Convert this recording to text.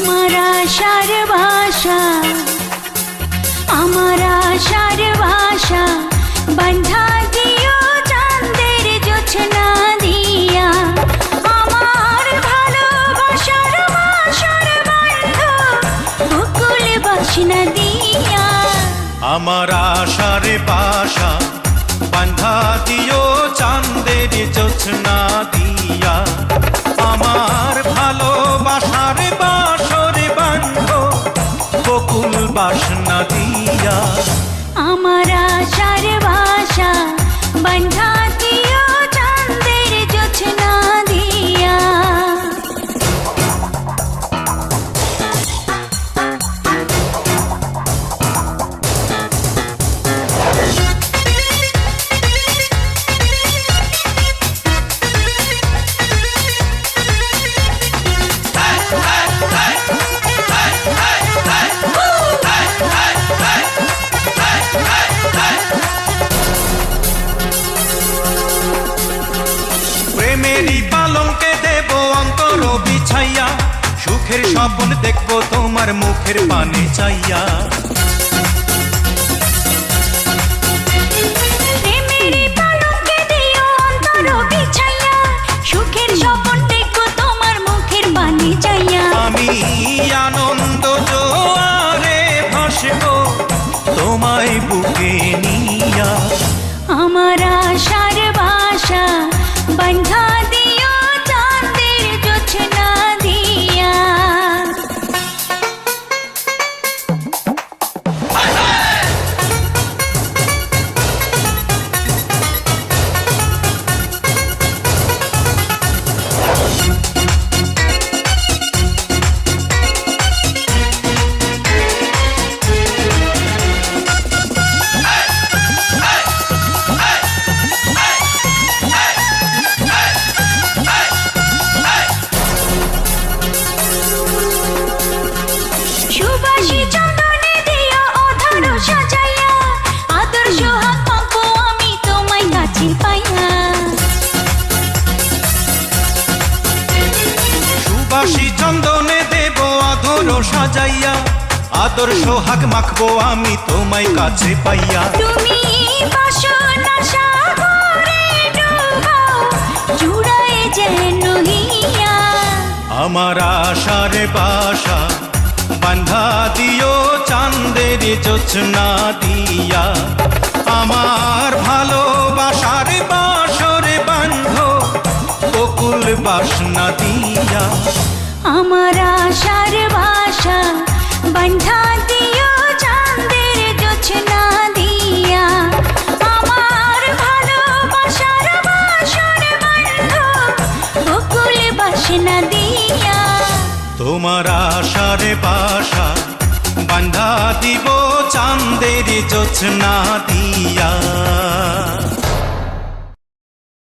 আমার আশার ভাষা, আমার আশার ভাষা বন্ধা দিও চাঁদের জোছনা দিয়া। আমার ভালোবাসার বাসর বন্ধ বকুল বাসনা দিয়া। আমার আশার বাসা বান্ধা দিও চাঁদের জোছনা দিয়া। আমার ভালোবাসার বাসর বন্ধ বকুল বাসনা দিয়া। আমার আশার ভাষা বন্ধা দিও চাঁদের জোছনা দিয়া। প্রেমেরই পালঙ্কে দেব অন্তর বিছাইয়া। সুখের স্বপ্ন দেখবো তোমার মুখের পানে চাইয়া। প্রেমেরই পালঙ্কে দিও অন্তর বিছাইয়া। সুখের স্বপ্ন দেখবো তোমার মুখের পানে চাইয়া। আমি আনন্দ জোয়ারে ভাসবো তোমায় বুকে নিয়া। আমার আশার ভাষা বন্ধা দিও চাঁদের জোছনা দিয়া। সুবাসী চন্দনে দিও অধর সাজাইয়া। আদর্শ হাত পাবো আমি তোমায় কাছে পাইয়া। সুবাসী চন্দনে দেব আদর সাজাইয়া। আদর্শ হাক মাখবো আমি তোমায় কাছে পাইয়া। তুমি বাসনা সাগরে ডুবাও জুড়ায় যেন হিয়া। আমার আশার বাসা বান্ধা দিও চাঁদের জোছনা দিয়া। আমার ভালোবাসার বাসর বন্ধ বকুল বাসনা দিয়া। আমার আশার ভাষা বন্ধা দিও চাঁদের জোছনা দিয়া। আমার ভালোবাসার বাসর বন্ধ বকুল বাসনা দিয়া। তোমার আশার বাসা বান্ধা দিব চাঁদের জোছনা দিয়া।